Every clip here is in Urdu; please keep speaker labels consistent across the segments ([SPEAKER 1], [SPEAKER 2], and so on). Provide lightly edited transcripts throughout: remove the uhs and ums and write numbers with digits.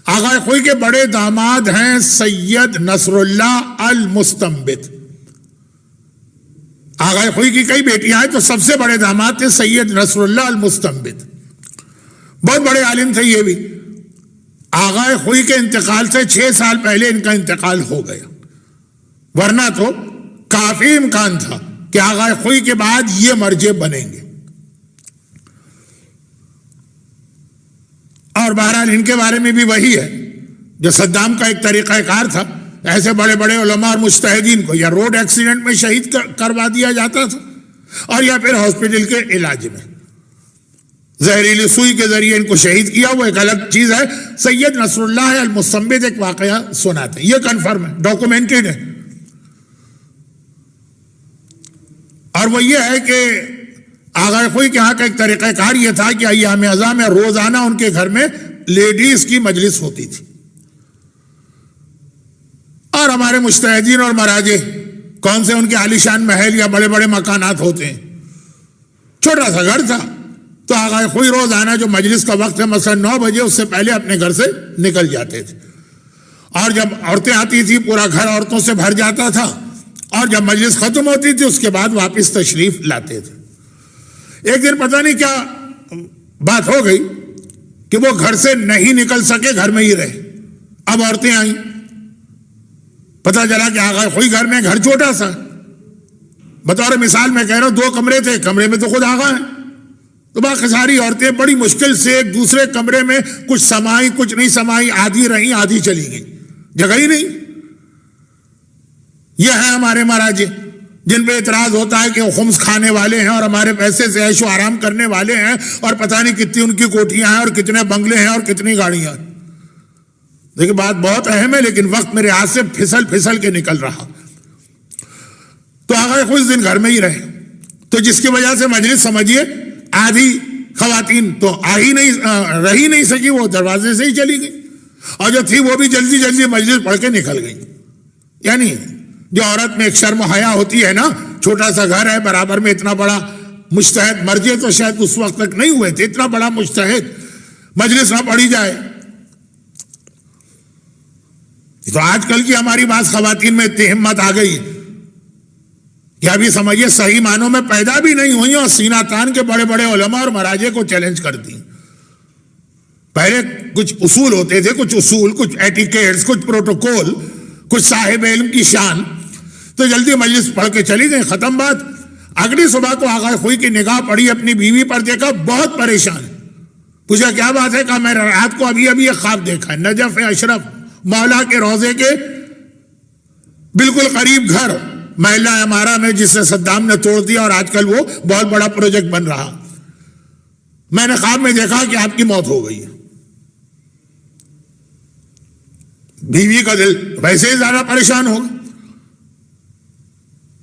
[SPEAKER 1] آغا خوئی کے بڑے داماد ہیں سید نصر اللہ المستنبت. آغا خوئی کی کئی بیٹیاں ہیں تو سب سے بڑے داماد تھے سید نصر اللہ المستنبت. بہت بڑے عالم تھے یہ بھی. آغا خوئی کے انتقال سے 6 سال پہلے ان کا انتقال ہو گیا، ورنہ تو کافی امکان تھا کہ آغا خوئی کے بعد یہ مرجع بنیں گے. اور بہرحال ان کے بارے میں بھی وہی ہے جو صدام کا ایک طریقہ کار تھا. ایسے بڑے بڑے علماء اور مجتہدین کو یا روڈ ایکسیڈنٹ میں شہید کروا دیا جاتا تھا، اور یا پھر ہاسپٹل کے علاج میں زہریلی سوئی کے ذریعے ان کو شہید کیا. وہ ایک الگ چیز ہے. سید نصر اللہ المستنبت ایک واقعہ سناتے ہیں، یہ کنفرم ہے، ڈاکومنٹڈ ہے. اور وہ یہ ہے کہ آغا خوئی کے یہاں کا ایک طریقہ کار یہ تھا کہ ایام ازاں میں روزانہ ان کے گھر میں لیڈیز کی مجلس ہوتی تھی. اور ہمارے مجتہدین اور مراجع کون سے ان کے عالیشان محل یا بڑے بڑے مکانات ہوتے ہیں، چھوٹا سا گھر تھا. تو آغا خوئی روزانہ جو مجلس کا وقت ہے مثلا 9 بجے، اس سے پہلے اپنے گھر سے نکل جاتے تھے. اور جب عورتیں آتی تھی پورا گھر عورتوں سے بھر جاتا تھا، اور جب مجلس ختم ہوتی تھی اس کے بعد واپس تشریف لاتے تھے. ایک دن پتہ نہیں کیا بات ہو گئی کہ وہ گھر سے نہیں نکل سکے، گھر میں ہی رہے. اب عورتیں آئیں، پتہ چلا کہ آغا خوئی گھر میں، گھر چھوٹا سا، بطور مثال میں کہہ رہا ہوں 2 کمرے تھے، کمرے میں تو خود آغا ہیں. تو باقی ساری عورتیں بڑی مشکل سے ایک دوسرے کمرے میں کچھ سمائی کچھ نہیں سمائی، آدھی رہیں آدھی چلی گئیں، جگہ ہی نہیں. یہ ہے ہمارے مراجع جن پہ اعتراض ہوتا ہے کہ وہ خمس کھانے والے ہیں اور ہمارے پیسے سے عیش و آرام کرنے والے ہیں، اور پتہ نہیں کتنی ان کی کوٹھیاں ہیں اور کتنے بنگلے ہیں اور کتنی گاڑیاں ہیں. دیکھیں بات بہت اہم ہے، لیکن وقت میرے ہاتھ سے پھسل کے نکل رہا. تو آغا خوئی اس دن گھر میں ہی رہے. تو جس کی وجہ سے مجلس سمجھیے آدھی خواتین تو رہی نہیں سکی، وہ دروازے سے ہی چلی گئی، اور جو تھی وہ بھی جلدی جلدی مجلس پڑھ کے نکل گئی. یعنی جو عورت میں ایک شرم و حیا ہوتی ہے نا، چھوٹا سا گھر ہے، برابر میں اتنا بڑا مجتہد، مرجع تو شاید اس وقت تک نہیں ہوئے تھے، اتنا بڑا مجتہد، مجلس نہ پڑھی جائے. تو آج کل کی ہماری بعض خواتین میں اتنی ہمت آ گئی کہ ابھی سمجھیے صحیح معنوں میں پیدا بھی نہیں ہوئی اور سینہ تان کے بڑے بڑے علماء اور مراجع کو چیلنج کرتی. پہلے کچھ اصول ہوتے تھے، کچھ ایٹیکیٹس، کچھ پروٹوکول، کچھ صاحب علم کی شان. تو جلدی مجلس پڑھ کے چلی گئی، ختم بات. اگلی صبح کو آغا خوئی کی نگاہ پڑی اپنی بیوی پر، دیکھا بہت پریشان ہے. پوچھا کیا بات ہے؟ کہا میں رات کو ابھی ایک خواب دیکھا ہے، نجف اشرف مولا کے روضے کے بالکل قریب گھر محلہ عمارہ میں، جسے صدام نے توڑ دیا اور آج کل وہ بہت بڑا پروجیکٹ بن رہا. میں نے خواب میں دیکھا کہ آپ کی موت ہو گئی ہے. بیوی کا دل ویسے ہی زیادہ پریشان ہوگا،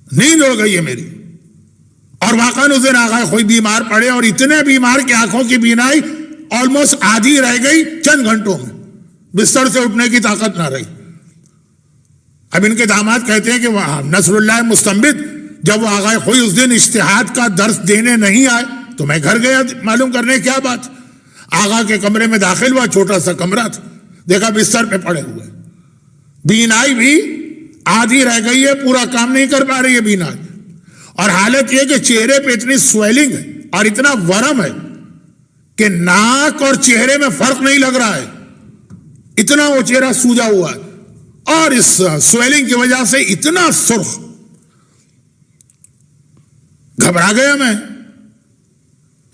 [SPEAKER 1] نیند اڑ گئی ہے میری. اور واقعاً اس دن آغا خوئی بیمار پڑے، اور اتنے بیمار کہ آنکھوں کی بینائی آلموسٹ آدھی رہ گئی چند گھنٹوں میں، بستر سے اٹھنے کی طاقت نہ رہی. اب ان کے داماد کہتے ہیں کہ نصر اللہ مستنبت جب وہ آغا خوئی اس دن اجتہاد کا درس دینے نہیں آئے تو میں گھر گیا معلوم کرنے کیا بات. آغا کے کمرے میں داخل ہوا، چھوٹا سا کمرہ تھا، دیکھا بستر پہ پڑے ہوئے، بینائی بھی آدھی رہ گئی ہے، پورا کام نہیں کر پا رہی ہے بینائی. اور حالت یہ کہ چہرے پہ اتنی سویلنگ ہے اور اتنا ورم ہے کہ ناک اور چہرے میں فرق نہیں لگ رہا ہے، اتنا وہ چہرہ سوجا ہوا ہے، اور اس سویلنگ کی وجہ سے اتنا سرخ. گھبرا گیا میں،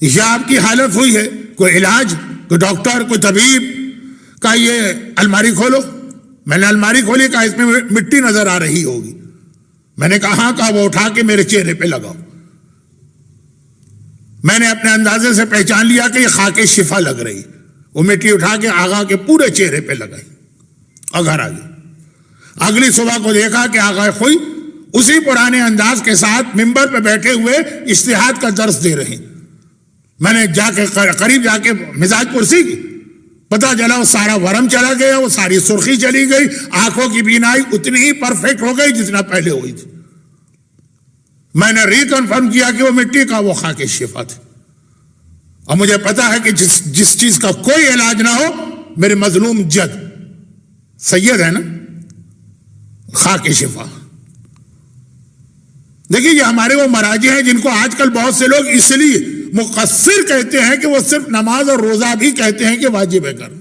[SPEAKER 1] یہ آپ کی حالت ہوئی ہے، کوئی علاج، کوئی ڈاکٹر، کوئی طبیب؟ کہا یہ الماری کھولو. میں نے الماری کھولی، کہا اس میں مٹی نظر آ رہی ہوگی. میں نے کہا ہاں. کہا وہ اٹھا کے میرے چہرے پہ لگاؤ. میں نے اپنے اندازے سے پہچان لیا کہ یہ خاک شفا لگ رہی. وہ مٹی اٹھا کے آغا کے پورے چہرے پہ لگائی اور گھر آ گئی. اگلی صبح کو دیکھا کہ آغا خوئی اسی پرانے انداز کے ساتھ ممبر پہ بیٹھے ہوئے اجتہاد کا درس دے رہے. میں نے جا کے قریب جا کے مزاج پرسی کی، پتہ چلا وہ سارا ورم چلا گیا، وہ ساری سرخی چلی گئی، آنکھوں کی بینائی اتنی ہی پرفیکٹ ہو گئی جتنا پہلے ہوئی تھی. میں نے ریکنفرم کیا کہ وہ مٹی کا وہ خاک شفا تھا. اور مجھے پتا ہے کہ جس چیز کا کوئی علاج نہ ہو میرے مظلوم جد سید ہے نا، خاک شفا. دیکھیے یہ ہمارے وہ مراجع ہیں جن کو آج کل بہت سے لوگ اس لیے مقصر کہتے ہیں کہ وہ صرف نماز اور روزہ بھی کہتے ہیں کہ واجب ہے کرنا.